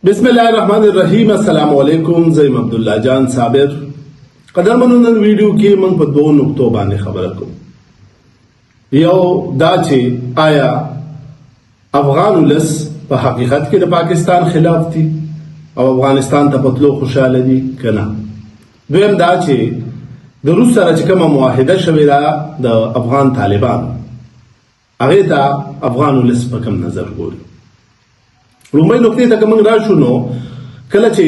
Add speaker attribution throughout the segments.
Speaker 1: بسم الله الرحمن الرحیم. السلام علیکم. زیم عبدالله جان صابر. قدرمنو، نن ویډیو کې موږ په دوه نقطو باندې خبره کوو. یو دا چې آیا افغان ولس په حقیقت کې د پاکستان خلاف دي او افغانستان ته په تلو خوشاله دي که نه. دویم دا چې د روس سره چې کومه معاهده شوې ده د افغان طالبان، هغې ته افغان ولس په کوم نظر ګوري. لومړی نقطې ته که موږ راشو، نو کله چې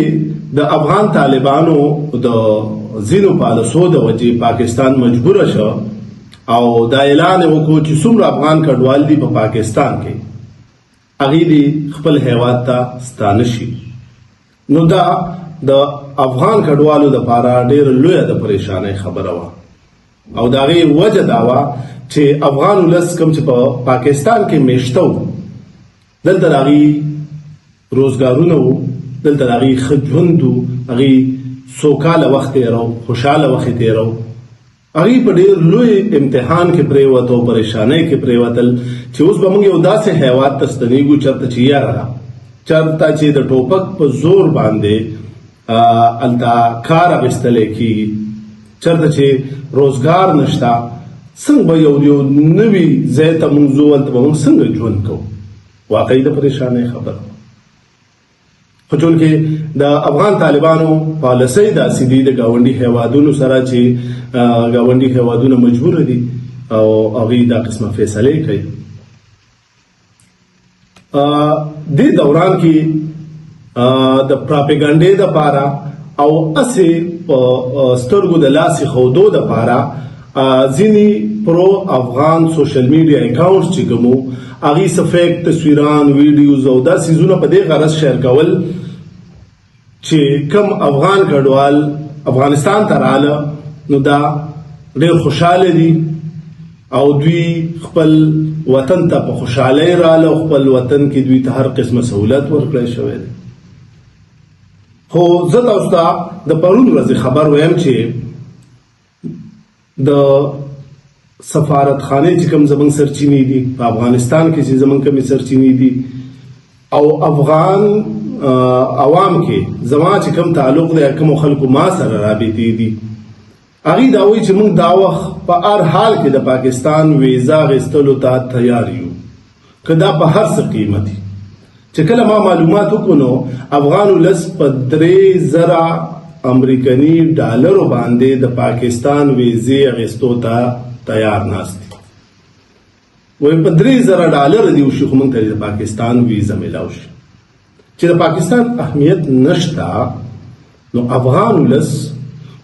Speaker 1: د افغان طالبانو د ځینو پالیسو د وجې پاکستان مجبوره شو او دا اعلان وکړو چې څومره افغان کډوال دي په پاکستان کې، هغې دې خپل هیواد ته ستانه شي، نو دا د افغان کډوالو دپاره ډېره لویه د پریشانۍ خبره وه. او د هغې وجه دا وه چې افغان ولس کوم چې په پاکستان کې میشته و، دلته د هغې روزګارونه وو، دلته د هغې ښه ژوند و، هغې سوکاله وخت تېرو، خوشحاله وخت یې تېرو. هغې په ډېر لوی امتحان کې پرېوت او پریشانۍ کې پرېوتل چې اوس به موږ یو داسې هیواد ته ستنېږو چېرته چې یاره چېرته چې د ټوپک په زور باندې هلته کار اخیستلی کېږي، چېرته چې روزګار نشته. څنګه به یو نوي ځای ته موږ ځو، هلته به موږ څنګه ژوند کوو؟ واقعي د پریشانۍ خبره. خو چونکې د افغان طالبانو پالیسۍ داسې دي د ګاونډي هیوادونو سره چې ګاونډي هیوادونه مجبوره دي او هغوی دا قسمه فیصلې کوي. دې دوران کې د پراپیګنډې دپاره او هسې په سترګو د لاسې ښودو دپاره ځینې پرو افغان سوشل میډیا اکاونټس چې کوم وو، هغوی څه فیک تصویران، ویډیوز او دا څیزونه په دې غرض شیر کول چې کم افغان کډوال افغانستان ته راله نو دا ډېر خوشحاله دي او دوی خپل وطن ته په خوشحالۍ راله او خپل وطن کې دوی ته هر قسمه سهولت ورکړی شوی دی. خو زه تاسو ته د پرون ورځې خبر ویم چې د سفارتخانې چې کوم زموږ سرچینې دي په افغانستان کې، چې زموږ کومې سرچینې دي او افغان عوام کې زما چې کوم تعلق دی، کومو خلکو ما سره رابطې دي، هغوی دا وایي چې موږ دا وخت په هر حال کې د پاکستان ویزا اخیستلو ته تیار یو، که دا په هر څه قیمتي. چې کله ما معلومات وکړو نو افغان ولس په 3000 امریکني ډالرو باندې د پاکستان ویزې اخیستو ته تیار ناست دي. وایي په 3000 ډالر دي وشي خو موږ ته د پاکستان ویزه میلاو شي. چې د پاکستان اهمیت نشته نو افغان ولس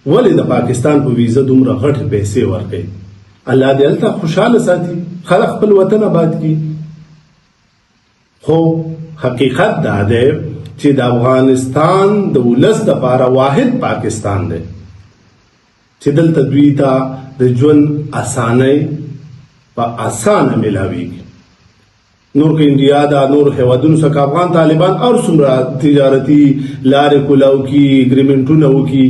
Speaker 1: ولې د پاکستان په ویزه دومره غټې پیسې ورکوي؟ الله دې هلته خوشحاله ساتي، خلک خپل وطن آباد کړي. خو حقیقت دا دی چې د افغانستان د ولس دپاره واحد پاکستان دی چې دلته دوی ته د ژوند اسانۍ په اسانه میلاویږي. نور که انډیا دا نور هیوادونو څخه افغان طالبان هر څومره تجارتي لارې کولاو کي، اګریمنټونه وکړي،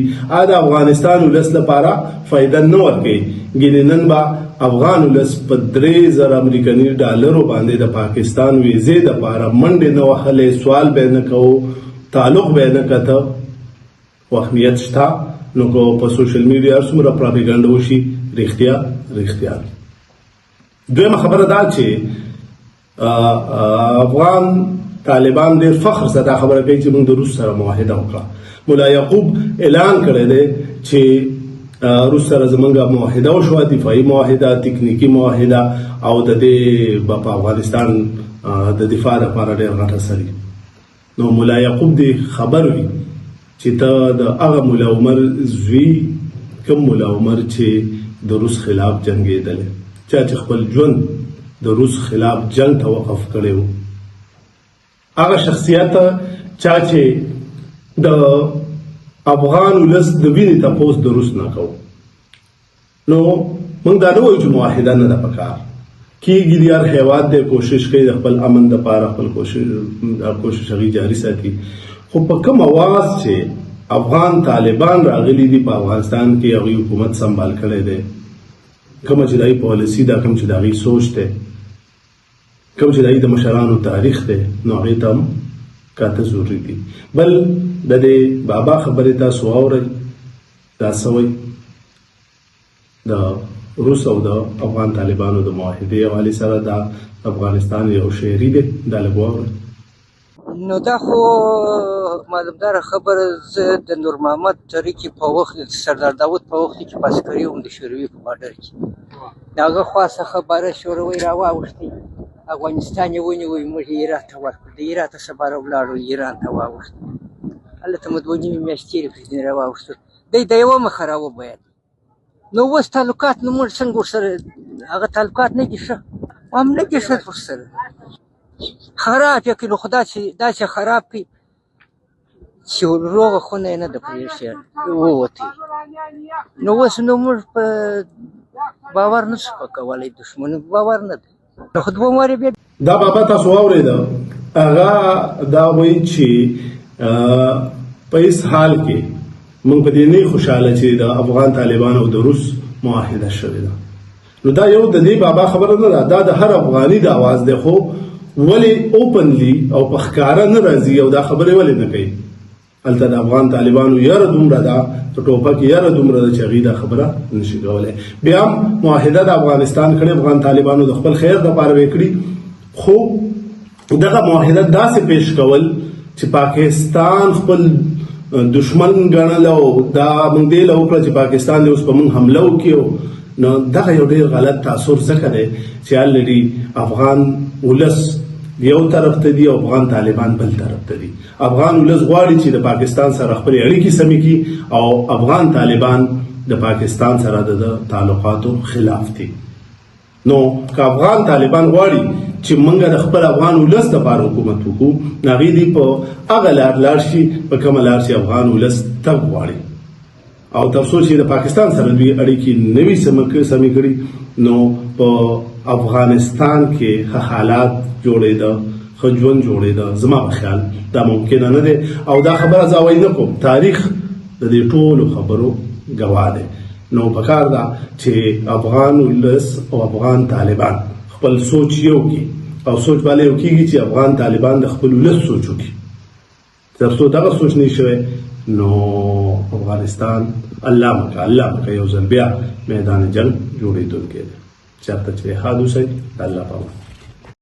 Speaker 1: د افغانستان ولس لپاره فایده نه ورکوي. ګینې نن به افغان ولس په 3000 امریکني ډالرو باندې د پاکستان ویزې دپاره منډې نه وهلې، سوال به یې نه کوو، تعلق به یې نه کته. خو اهمیت شته، نو که په سوشل میډیا هر څومره پراپیګنډه وشي، رښتیا رښتیا. دویمه خبره دا چې افغان طالبان ډېر فخر سره دا خبره کوي چې موږ د روس سره معاهده وکړه. ملا یعقوب اعلان کړی دی چې روس سره زموږ معاهده وشوه، دفاعي معاهده، تکنیکي معاهده، او د دې په افغانستان د دفاع لپاره ډېر غټ اثر وي. نو ملا یعقوب دې خبر وي چې ته د هغه ملا عمر زوی، کوم ملا عمر چې د روس خلاف جنګېدلی، چا چې خپل ژوند د روس خلاف جنگ ته وقف کړی و، هغه شخصیت چا چې د افغان ولس د وینې تپوس د روس نه کوو. نو موږ دا نه وایو چې معاهده نه ده پکار، کېږي د هر هیواد دی کوشش کوي د خپل امن دپاره خپل کوشش هغوی جاري ساتي. خو په کوم اواز چې افغان طالبان راغلي دي په افغانستان کې، هغوی حکومت سنبال کړی دی، کومه چې د هغوی پالیسي ده، کوم چې د هغوی سوچ دی، کوم چې د هغوی د مشرانو تاریخ دی، نو هغوی ته هم کاته ضروري دي. بل د دې بابا خبرې تاسو واورئ، دا څه وایي د روس او د افغان طالبانو د معاهدې حوالې سره. دا افغانستان یو شعري دی، دا لږ واورئ.
Speaker 2: نو دا خو معلومداره خبره، زه د نور محمد ترې کې په وخت سردار داود په وخت کې پاسکري وم د شوروي په باډر کې، د هغه خوا څخه باره شوروي راواوښتې، افغانستان یې ونیوی، موږ یې هرات ته ورکړو، د هرات څخه باره ولاړو ایران ته واوښتو، هلته مو 2 نیمې میاشتې تېرې کړې، ځینې راواوښتو، دی د یوه مخه راوبایل. نو اوس تعلقات نو موږ څنګه ورسره، هغه تعلقات نه دي ښه، هم نه دي ښه ورسره، خراب یې کړي، نو خو داسې خراب کړي چې روغه خونه یې نه ده پرېښې ووتی. نو اوس نو موږ په باور نه شو کولی، دښمن باور نه دی، نو خو دوه وارې بیا
Speaker 1: دا بابا تاسو واورېده، هغه دا وایي چې په هېڅ حال کې موږ په دې نه خوشحاله چې د افغان طالبانو او د روس معاهده شوې ده. نو دا یو د دې بابا خبره نه ده، دا د هر افغاني د اواز دی، خو ولې اوپنلی او په ښکاره نه راځي او دا خبرې ولې نه کوي؟ هلته د افغان طالبانو یاره دومره ده، په ټوپک یاره دومره ده چې هغوی دا خبره نشي کولی. بیا هم معاهده د افغانستان کړې، افغان طالبانو د خپل خیر دپاره یې کړي، خو دغه معاهده داسې پیش کول چې پاکستان خپل دشمن ګڼل او دا موږ دې له وکړه چې پاکستان دې اوس په موږ حمله وکړي. نو دغه یو ډېر غلط تاثر ځکه دی چې الریډي افغان ولس یو طرف ته دي او افغان طالبان بل طرف ته دي. افغان ولس غواړي چې د پاکستان سره خپلې اړیکې سمې کړي او افغان طالبان د پاکستان سره د تعلقاتو خلاف دي. نو که افغان طالبان غواړي چې موږ د خپل افغان ولس دپاره حکومت وکړو، نو هغوی دې په هغه لار لاړ شي په کومه لار چې افغان ولس تګ غواړي، او تر څو چې د پاکستان سره دوی اړیکې نه وي سمې کړي، نو په افغانستان کې ښه حالات جوړېده، ښه ژوند جوړېده. زما په خیال دا ممکنه نه دی، او دا خبره زه وایي نه کوم، تاریخ د دې ټولو خبرو ګواه دی. نو پکار ده چې افغان ولس او افغان طالبان خپل سوچ یو کړي، او سوچ باندې یو کېږي چې افغان طالبان د خپل ولس سوچ وکړي. تر څو دغه سوچ نه شوی، نو افغانستان الله مکه یو ځل بیا میدان جنګ جوړېدونکی دی. چېرته چې حاد اوسئ، د الله په امان.